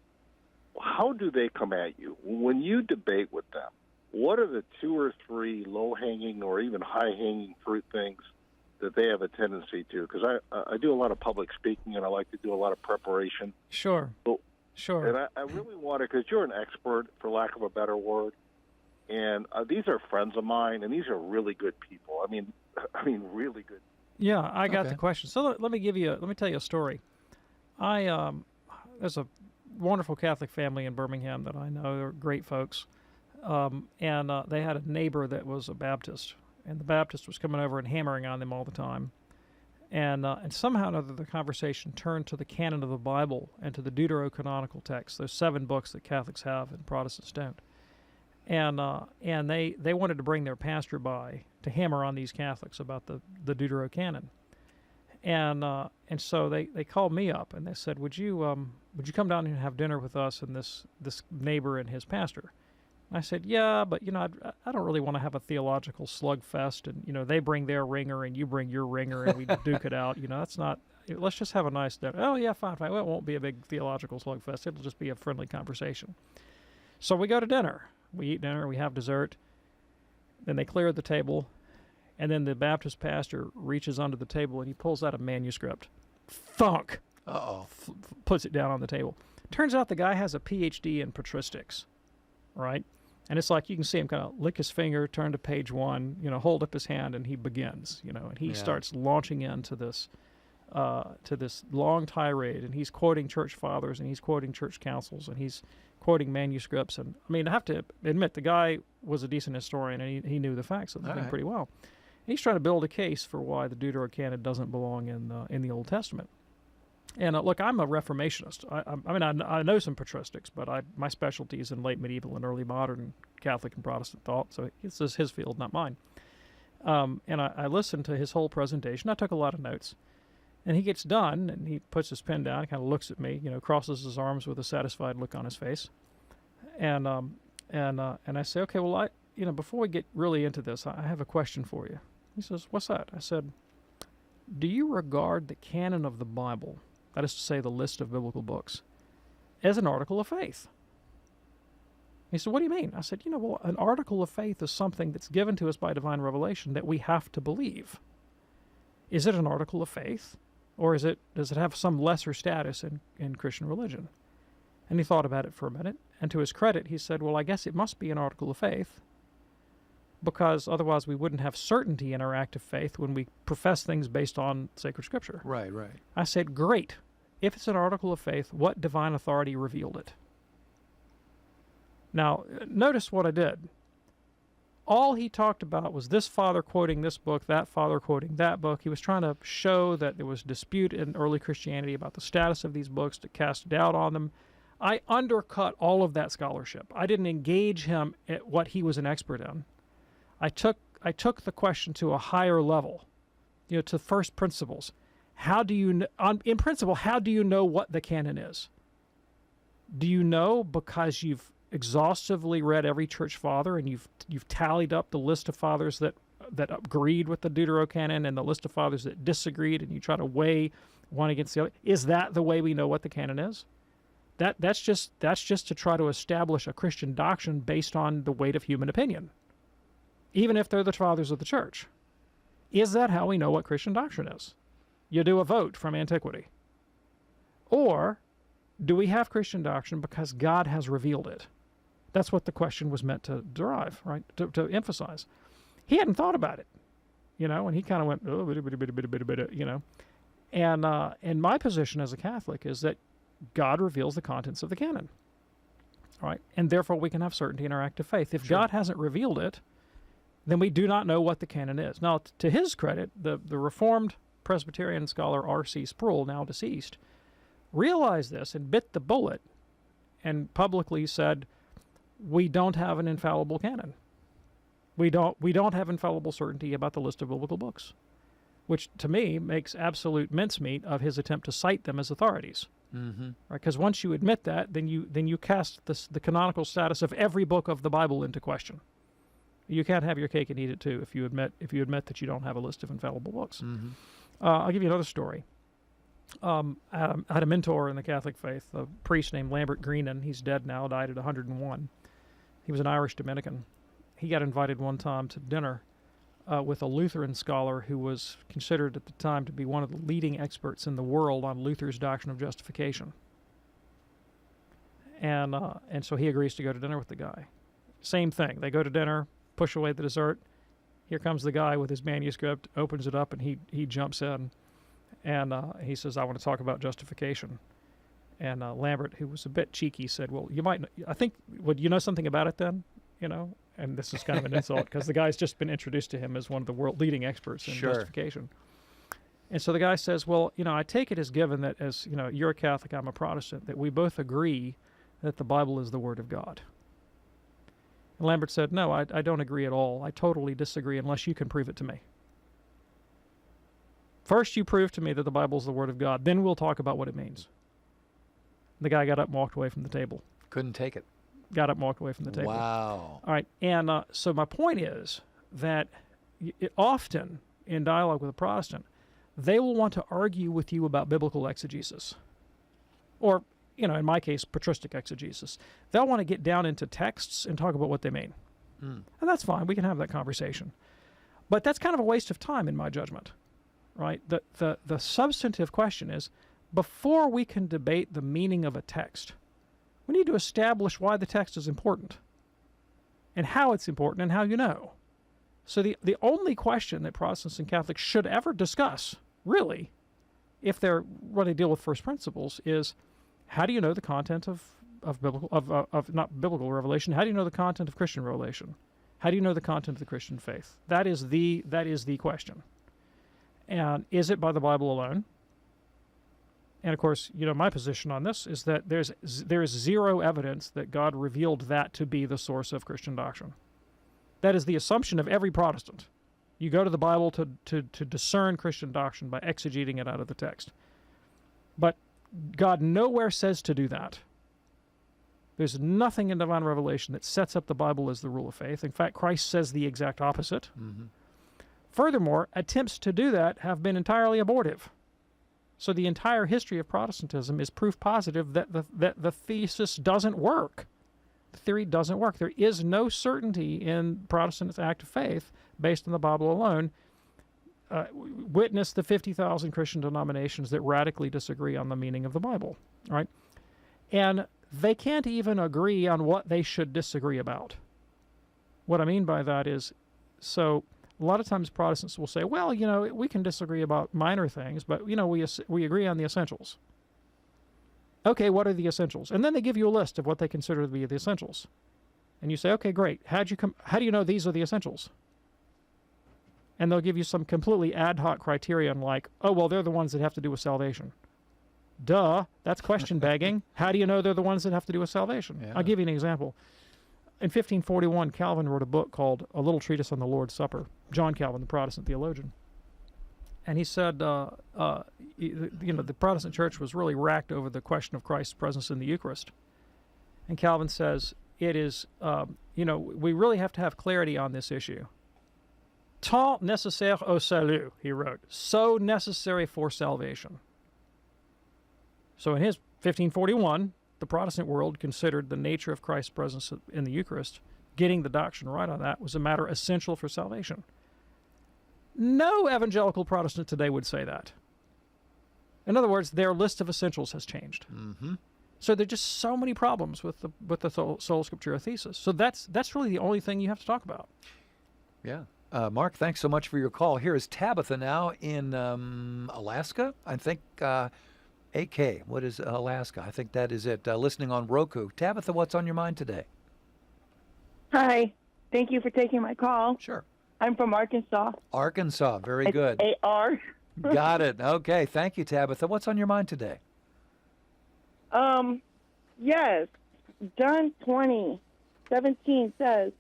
S21: how do they come at you? When you debate with them, what are the 2 or 3 low-hanging or even high-hanging fruit things that they have a tendency to, because I do a lot of public speaking and I like to do a lot of preparation.
S6: Sure. Sure.
S21: And I really want to, because you're an expert, for lack of a better word, and these are friends of mine, and these are really good people. I mean, really good.
S6: Yeah, I got the question. So let me tell you a story. There's a wonderful Catholic family in Birmingham that I know. They're great folks, and they had a neighbor that was a Baptist, and the Baptist was coming over and hammering on them all the time. And somehow or another, the conversation turned to the canon of the Bible and to the deuterocanonical texts. There's 7 books that Catholics have and Protestants don't. And they wanted to bring their pastor by to hammer on these Catholics about the Deuterocanon. And so they called me up and they said, would you come down and have dinner with us and this neighbor and his pastor? I said, yeah, but, I don't really want to have a theological slugfest, and, they bring their ringer and you bring your ringer and we duke it out. That's not, let's just have a nice dinner. Oh, yeah, fine. Well, it won't be a big theological slugfest. It'll just be a friendly conversation. So we go to dinner. We eat dinner. We have dessert. Then they clear the table, and then the Baptist pastor reaches under the table and he pulls out a manuscript. Thunk!
S9: Uh-oh.
S6: Puts it down on the table. Turns out the guy has a PhD in patristics, right? And it's like you can see him kind of lick his finger, turn to page 1, hold up his hand, and he begins, and he starts launching into this long tirade, and he's quoting church fathers, and he's quoting church councils, and he's quoting manuscripts. And I have to admit, the guy was a decent historian, and he knew the facts of the thing pretty well. And he's trying to build a case for why the Deuterocanon doesn't belong in the Old Testament. And look, I'm a Reformationist. I know some patristics, but my specialty is in late medieval and early modern Catholic and Protestant thought, so this is his field, not mine. And I listened to his whole presentation. I took a lot of notes. And he gets done, and he puts his pen down, kind of looks at me, crosses his arms with a satisfied look on his face. And I say, okay, well, before we get really into this, I have a question for you. He says, what's that? I said, do you regard the canon of the Bible, that is to say the list of biblical books, as an article of faith? He said, what do you mean? I said, well, an article of faith is something that's given to us by divine revelation that we have to believe. Is it an article of faith, or does it have some lesser status in Christian religion? And he thought about it for a minute, and to his credit, he said, well, I guess it must be an article of faith, because otherwise we wouldn't have certainty in our act of faith when we profess things based on sacred scripture.
S9: Right.
S6: I said, great. If it's an article of faith, what divine authority revealed it? Now, notice what I did. All he talked about was this father quoting this book, that father quoting that book. He was trying to show that there was dispute in early Christianity about the status of these books, to cast doubt on them. I undercut all of that scholarship. I didn't engage him at what he was an expert in. I took the question to a higher level, to first principles. In principle, how do you know what the canon is? Do you know because you've exhaustively read every church father and you've tallied up the list of fathers that agreed with the Deuterocanon and the list of fathers that disagreed, and you try to weigh one against the other? Is that the way we know what the canon is? That's just to try to establish a Christian doctrine based on the weight of human opinion, even if they're the fathers of the church. Is that how we know what Christian doctrine is? You do a vote from antiquity. Or do we have Christian doctrine because God has revealed it? That's what the question was meant to derive, right? To emphasize. He hadn't thought about it, and he kind of went, oh, And my position as a Catholic is that God reveals the contents of the canon, right? And therefore we can have certainty in our act of faith. If God hasn't revealed it, then we do not know what the canon is. Now, to his credit, the Reformed Presbyterian scholar R.C. Sproul, now deceased, realized this and bit the bullet and publicly said, we don't have an infallible canon. We don't have infallible certainty about the list of biblical books, which to me makes absolute mincemeat of his attempt to cite them as authorities.
S9: Mm-hmm. Right?
S6: Because once you admit that, then you cast the canonical status of every book of the Bible into question. You can't have your cake and eat it too if you admit that you don't have a list of infallible books.
S9: Mm-hmm.
S6: I'll give you another story. I had a mentor in the Catholic faith, a priest named Lambert. He's dead now, died at 101. He was an Irish Dominican. He got invited one time to dinner with a Lutheran scholar who was considered at the time to be one of the leading experts in the world on Luther's doctrine of justification. And so he agrees to go to dinner with the guy. Same thing. They go to dinner, push away the dessert. Here comes the guy with his manuscript, opens it up, and he jumps in. And he says, I want to talk about justification. And Lambert, who was a bit cheeky, said, well, would you know something about it then? You know? And this is kind of an insult because the guy's just been introduced to him as one of the world leading experts in justification. And so the guy says, well, I take it as given that as, you're a Catholic, I'm a Protestant, that we both agree that the Bible is the Word of God. And Lambert said, no, I don't agree at all. I totally disagree unless you can prove it to me. First, you prove to me that the Bible is the Word of God. Then we'll talk about what it means. The guy got up and walked away from the table.
S9: Couldn't take it.
S6: Got up and walked away from the table.
S9: Wow.
S6: All right. And so my point is that often in dialogue with a Protestant, they will want to argue with you about biblical exegesis. Or, in my case, patristic exegesis. They'll want to get down into texts and talk about what they mean. And that's fine. We can have that conversation. But that's kind of a waste of time in my judgment. Right? The substantive question is, before we can debate the meaning of a text, we need to establish why the text is important and how it's important and how you know. So the only question that Protestants and Catholics should ever discuss, really, if they're going to deal with first principles, is how do you know the content of not biblical revelation? How do you know the content of Christian revelation? How do you know the content of the Christian faith? That is the question. And is it by the Bible alone? And of course, my position on this is that there is zero evidence that God revealed that to be the source of Christian doctrine. That is the assumption of every Protestant. You go to the Bible to discern Christian doctrine by exegeting it out of the text. But God nowhere says to do that. There's nothing in divine revelation that sets up the Bible as the rule of faith. In fact, Christ says the exact opposite. Mm-hmm. Furthermore, attempts to do that have been entirely abortive. So the entire history of Protestantism is proof positive that the thesis doesn't work. The theory doesn't work. There is no certainty in Protestant active faith based on the Bible alone. Witness the 50,000 Christian denominations that radically disagree on the meaning of the Bible, right? And they can't even agree on what they should disagree about. What I mean by that is, so a lot of times Protestants will say, well, we can disagree about minor things, but, we agree on the essentials. Okay, what are the essentials? And then they give you a list of what they consider to be the essentials. And you say, okay, great. How do you know these are the essentials? And they'll give you some completely ad hoc criterion like, oh, well, they're the ones that have to do with salvation. Duh, that's question begging. How do you know they're the ones that have to do with salvation? Yeah. I'll give you an example. In 1541, Calvin wrote a book called A Little Treatise on the Lord's Supper. John Calvin, the Protestant theologian. And he said, the Protestant church was really racked over the question of Christ's presence in the Eucharist. And Calvin says, it is, we really have to have clarity on this issue. Tant nécessaire au salut, he wrote, so necessary for salvation. So in his 1541, the Protestant world considered the nature of Christ's presence in the Eucharist, getting the doctrine right on that was a matter essential for salvation. No evangelical Protestant today would say that. In other words, their list of essentials has changed. Mm-hmm. So there are just so many problems with the Sola Scriptura thesis. So that's really the only thing you have to talk about.
S9: Yeah. Mark, thanks so much for your call. Here is Tabitha now in Alaska. I think AK. What is Alaska? I think that is it. Listening on Roku. Tabitha, what's on your mind today?
S2: Hi. Thank you for taking my call.
S9: Sure.
S2: I'm from Arkansas.
S9: Arkansas. Very good.
S2: AR.
S9: Got it. Okay. Thank you, Tabitha. What's on your mind today?
S2: Yes. John 20:17 says,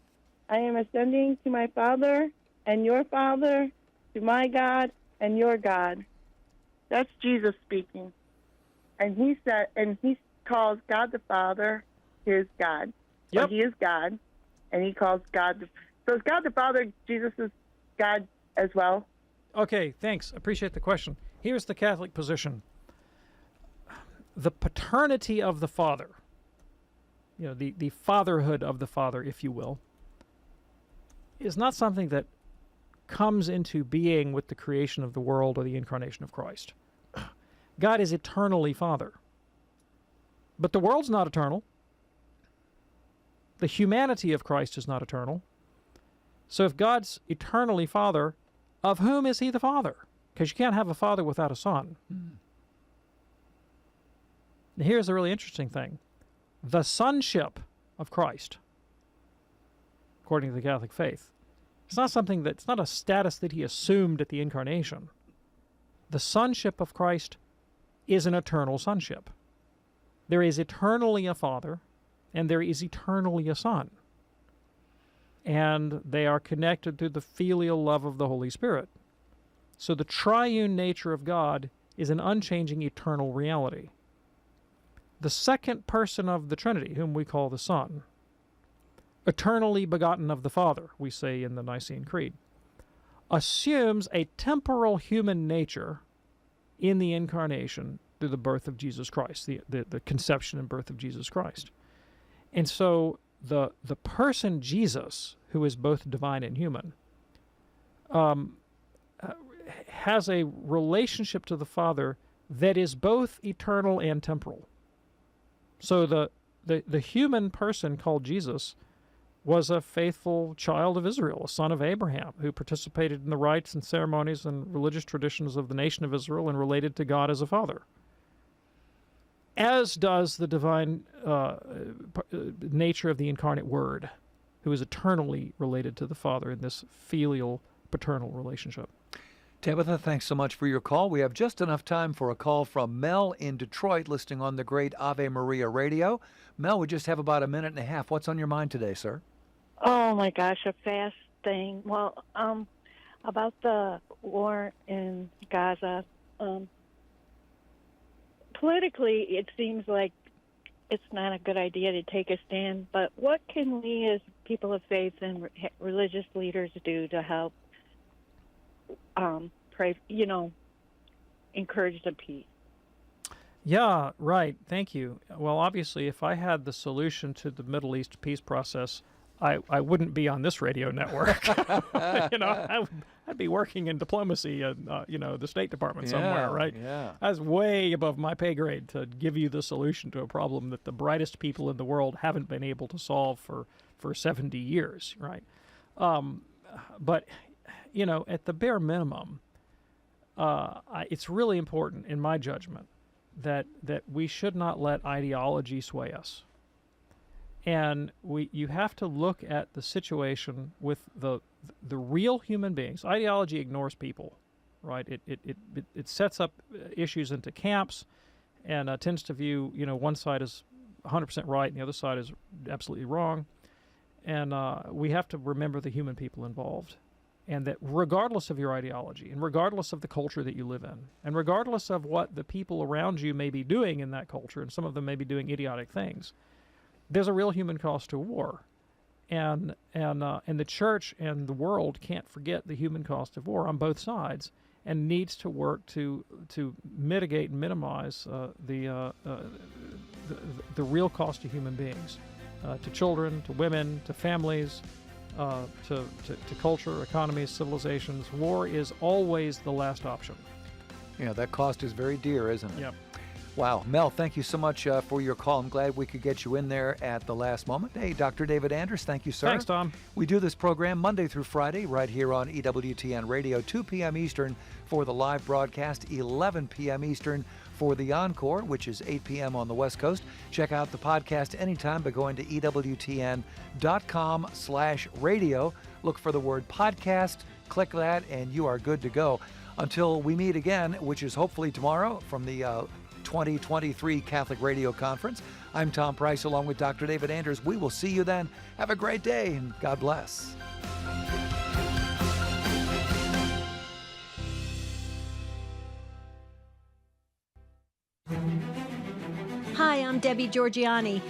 S2: I am ascending to my Father and your Father, to my God and your God. That's Jesus speaking. And he said, and he calls God the Father his God.
S6: Yep.
S2: But he is God, and he calls God. So is God the Father, Jesus is God as well?
S6: Okay, thanks. Appreciate the question. Here's the Catholic position. The paternity of the Father, the fatherhood of the Father, if you will, is not something that comes into being with the creation of the world or the incarnation of Christ. God is eternally Father. But the world's not eternal. The humanity of Christ is not eternal. So if God's eternally Father, of whom is he the Father? Because you can't have a father without a son. Now, here's a really interesting thing. The sonship of Christ, according to the Catholic faith, it's not a status that he assumed at the incarnation. The sonship of Christ is an eternal sonship. There is eternally a Father, and there is eternally a Son. And they are connected through the filial love of the Holy Spirit. So the triune nature of God is an unchanging eternal reality. The second person of the Trinity, whom we call the Son, eternally begotten of the Father, we say in the Nicene Creed, assumes a temporal human nature in the incarnation through the birth of Jesus Christ, the conception and birth of Jesus Christ. And so the person Jesus, who is both divine and human, has a relationship to the Father that is both eternal and temporal. So the human person called Jesus was a faithful child of Israel, a son of Abraham, who participated in the rites and ceremonies and religious traditions of the nation of Israel and related to God as a father. As does the divine nature of the incarnate Word, who is eternally related to the Father in this filial paternal relationship.
S9: Tabitha, thanks so much for your call. We have just enough time for a call from Mel in Detroit, listening on the great Ave Maria radio. Mel, we just have about a minute and a half. What's on your mind today, sir?
S3: Oh, my gosh, a fast thing. Well, about the war in Gaza, politically, it seems like it's not a good idea to take a stand, but what can we as people of faith and religious leaders do to help pray, encourage the peace?
S6: Yeah, right. Thank you. Well, obviously, if I had the solution to the Middle East peace process, I wouldn't be on this radio network. I'd be working in diplomacy, the State Department somewhere, right?
S9: Yeah.
S6: That's way above my pay grade to give you the solution to a problem that the brightest people in the world haven't been able to solve for 70 years, right? But, at the bare minimum, it's really important, in my judgment, that we should not let ideology sway us. And you have to look at the situation with the real human beings. Ideology ignores people, right? It sets up issues into camps and tends to view, one side is 100% right and the other side is absolutely wrong. And we have to remember the human people involved. And that regardless of your ideology and regardless of the culture that you live in and regardless of what the people around you may be doing in that culture, and some of them may be doing idiotic things, there's a real human cost to war, and the church and the world can't forget the human cost of war on both sides, and needs to work to mitigate and minimize the real cost to human beings, to children, to women, to families, to culture, economies, civilizations. War is always the last option.
S9: Yeah, that cost is very dear, isn't it?
S6: Yep.
S9: Wow. Mel, thank you so much for your call. I'm glad we could get you in there at the last moment. Hey, Dr. David Anders, thank you, sir.
S6: Thanks, Tom.
S9: We do this program Monday through Friday right here on EWTN Radio, 2 p.m. Eastern for the live broadcast, 11 p.m. Eastern for the encore, which is 8 p.m. on the West Coast. Check out the podcast anytime by going to EWTN.com/radio. Look for the word podcast, click that, and you are good to go. Until we meet again, which is hopefully tomorrow from the 2023 Catholic Radio Conference. I'm Tom Price along with Dr. David Anders. We will see you then. Have a great day and God bless.
S19: Hi, I'm Debbie Georgiani.